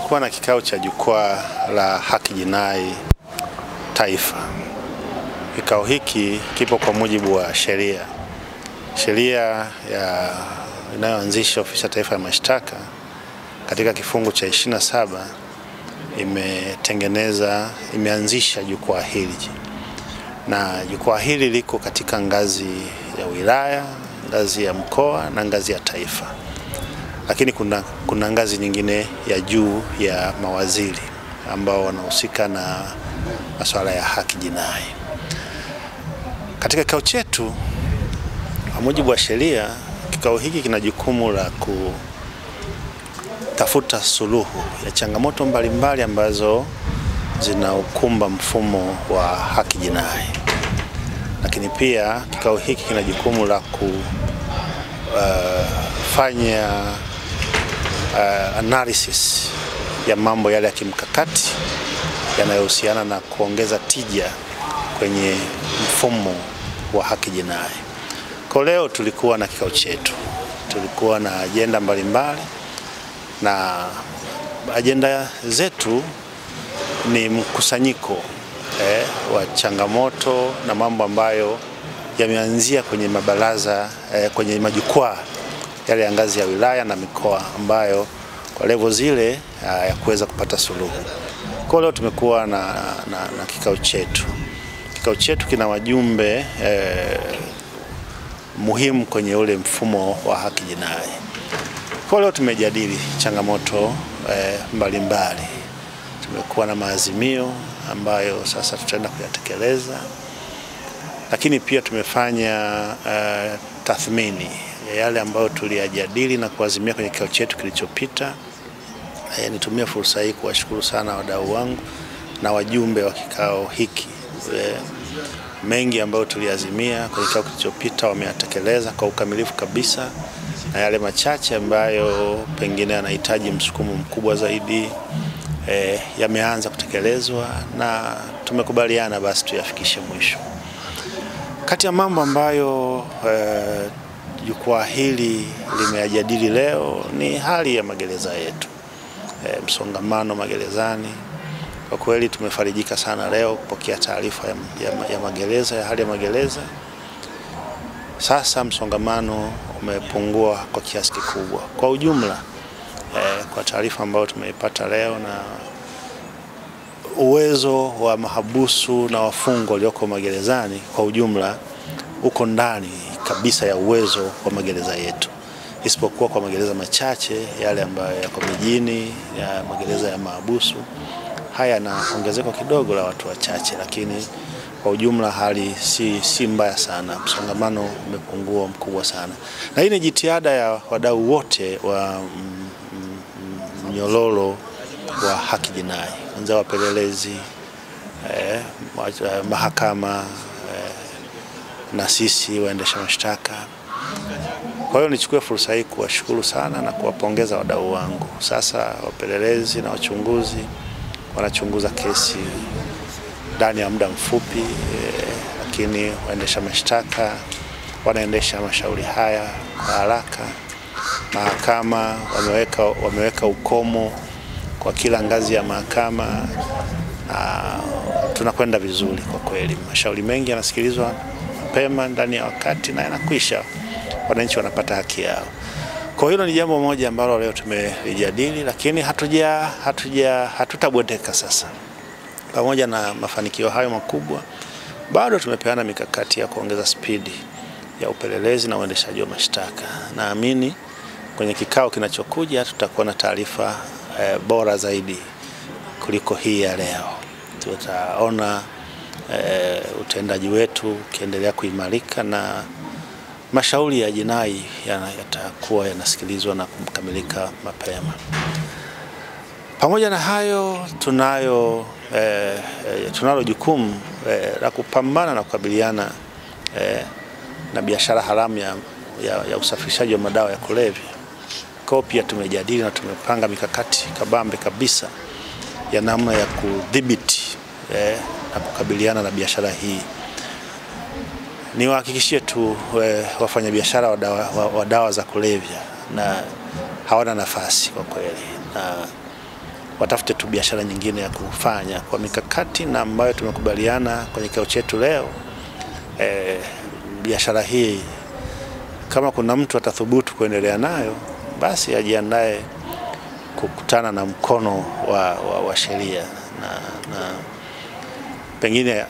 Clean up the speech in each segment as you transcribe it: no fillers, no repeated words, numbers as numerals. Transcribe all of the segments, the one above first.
tumekuwa na kikao cha jukwaa la haki jinai taifa. Kikao hiki kipo kwa mujibu wa sheria inayoanzisha Ofisi ya Taifa ya Mashtaka. Katika kifungu cha 27 imeanzisha jukwaa hili, na jukwaa hili liko katika ngazi ya wilaya, ngazi ya mkoa na ngazi ya taifa. Lakini kuna ngazi nyingine ya juu ya mawaziri ambao wanahusika na masuala ya haki jinai. Katika kikao chetu, kwa mujibu wa sheria, kikao hiki kina jukumu la kutafuta suluhu ya changamoto mbalimbali ambazo zinaukumba mfumo wa haki jinai. Lakini pia kikao hiki kina jukumu la kufanya analysis ya mambo yale ya kimkakati yanayohusiana na kuongeza tija kwenye mfumo wa haki jinai. Kwa leo tulikuwa na kikao chetu, tulikuwa na agenda mbalimbali, na agenda zetu ni mkusanyiko wa changamoto na mambo ambayo yameanzia kwenye mabaraza, kwenye majukwaa yale ya ngazi ya wilaya na mikoa, ambayo kwa level zile ya kuweza kupata suluhu. Kwa leo tumekuwa na kikao chetu. Kikao chetu kina wajumbe muhimu kwenye ule mfumo wa haki jinai. Kwa leo tumejadili changamoto mbalimbali. Tumekuwa na maazimio ambayo sasa tutaenda kuyatekeleza, lakini pia tumefanya tathmini ya yale ambayo tuliyajadili na kuazimia kwenye kikao chetu kilichopita. Nitumie fursa hii kuwashukuru sana wadau wangu na wajumbe wa kikao hiki. Mengi ambayo tuliazimia kwenye kikao kilichopita wameyatekeleza kwa ukamilifu kabisa, na yale machache ambayo pengine yanahitaji msukumo mkubwa zaidi yameanza kutekelezwa, na tumekubaliana basi tuyafikishe mwisho. Kati ya mambo ambayo jukwaa hili limeyajadili leo ni hali ya magereza yetu, msongamano magerezani. Kwa kweli tumefarijika sana leo kupokea taarifa ya magereza, ya hali ya magereza. Sasa msongamano umepungua kwa kiasi kikubwa. Kwa ujumla, kwa taarifa ambayo tumeipata leo, na uwezo wa mahabusu na wafungwa walioko magerezani kwa ujumla uko ndani kabisa ya uwezo wa magereza yetu, isipokuwa kwa magereza machache yale ambayo yako mijini, ya magereza ya mahabusu. Haya na ongezeko kidogo la watu wachache, lakini kwa ujumla hali si mbaya sana. Msongamano umepungua mkubwa sana, na hii ni jitihada ya wadau wote wa mnyororo wa haki jinai, wenzao wapelelezi, mahakama, na sisi waendesha mashtaka. Kwa hiyo nichukue fursa hii kuwashukuru sana na kuwapongeza wadau wangu. Sasa wapelelezi na wachunguzi wanachunguza kesi ndani ya muda mfupi, lakini waendesha mashtaka wanaendesha mashauri haya kwa haraka. Mahakama wameweka ukomo kwa kila ngazi ya mahakama, na tunakwenda vizuri kwa kweli. Mashauri mengi yanasikilizwa mapema ndani ya wakati na yanakwisha, wananchi wanapata haki yao. Kwa hiyo ni jambo moja ambalo leo tumejadili, lakini hatutabweteka sasa. Pamoja na mafanikio hayo makubwa, bado tumepeana mikakati ya kuongeza spidi ya upelelezi na uendeshaji wa mashtaka. Naamini kwenye kikao kinachokuja tutakuwa na taarifa bora zaidi kuliko hii ya leo. Tutaona utendaji wetu ukiendelea kuimarika, na mashauri ya jinai yatakuwa yanasikilizwa na kukamilika mapema. Pamoja na hayo, tunalo jukumu la kupambana na kukabiliana na biashara haramu ya usafirishaji wa madawa ya kulevya. Kwa pia tumejadili na tumepanga mikakati kabambe kabisa ya namna ya kudhibiti na kukabiliana na biashara hii. Niwahakikishie tu wafanyabiashara wa dawa za kulevya na hawana nafasi kwa kweli, na watafute tu biashara nyingine ya kufanya kwa mikakati na ambayo tumekubaliana kwenye kikao chetu leo. Biashara hii kama kuna mtu atathubutu kuendelea nayo, basi ajiandae kukutana na mkono wa sheria na pengine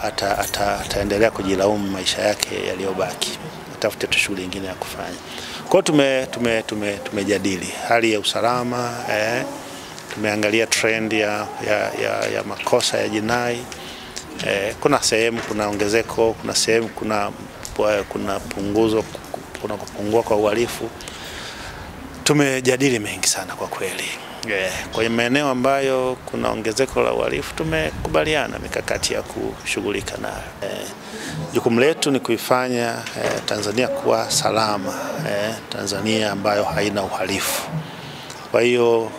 ataendelea kujilaumu maisha yake yaliyobaki. Atafute tu shughuli nyingine ya kufanya. Kwa hiyo tumejadili hali ya usalama, tumeangalia trend ya makosa ya jinai. Kuna sehemu kuna ongezeko, kuna sehemu kuna punguzo, kuna kupungua kwa uhalifu. Tumejadili mengi sana kwa kweli. Kwa maeneo ambayo kuna ongezeko la uhalifu tumekubaliana mikakati ya kushughulika nayo. Jukumu letu ni kuifanya Tanzania kuwa salama, Tanzania ambayo haina uhalifu. Kwa hiyo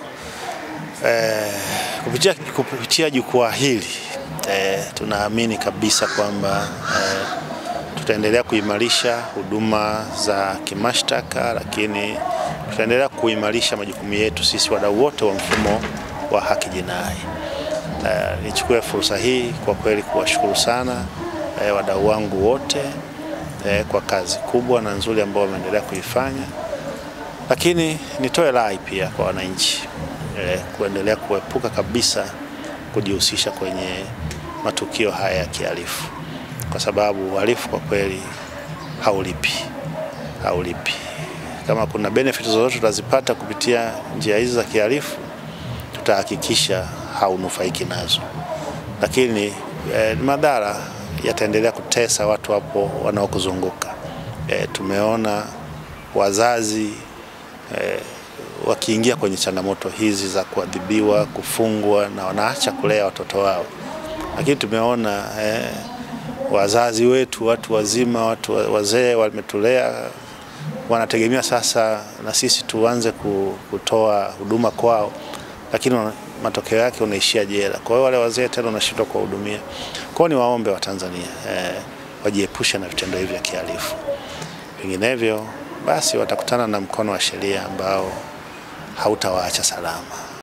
kupitia jukwaa hili tunaamini kabisa kwamba tutaendelea kuimarisha huduma za kimashtaka, lakini tutaendelea kuimarisha majukumu yetu sisi wadau wote wa mfumo wa haki jinai. Nichukue fursa hii kwa kweli kuwashukuru sana wadau wangu wote kwa kazi kubwa na nzuri ambayo wameendelea kuifanya, lakini nitoe rai pia kwa wananchi kuendelea kuepuka kabisa kujihusisha kwenye matukio haya ya kihalifu, kwa sababu uhalifu kwa kweli haulipi. Kama kuna benefit zozote tutazipata kupitia njia hizi za kihalifu, tutahakikisha haunufaiki nazo, lakini madhara yataendelea kutesa watu hapo wanaokuzunguka. Tumeona wazazi wakiingia kwenye changamoto hizi za kuadhibiwa, kufungwa na wanaacha kulea watoto wao. Lakini tumeona wazazi wetu, watu wazima, watu wazee wametulea, wanategemea sasa na sisi tuanze kutoa huduma kwao, lakini matokeo yake unaishia jela. Kwa hiyo wale wazee tena wanashindwa kuwahudumia. Kwa hiyo ni waombe wa Tanzania wajiepushe na vitendo hivi vya kihalifu. Vinginevyo basi watakutana na mkono wa sheria ambao hautawaacha salama.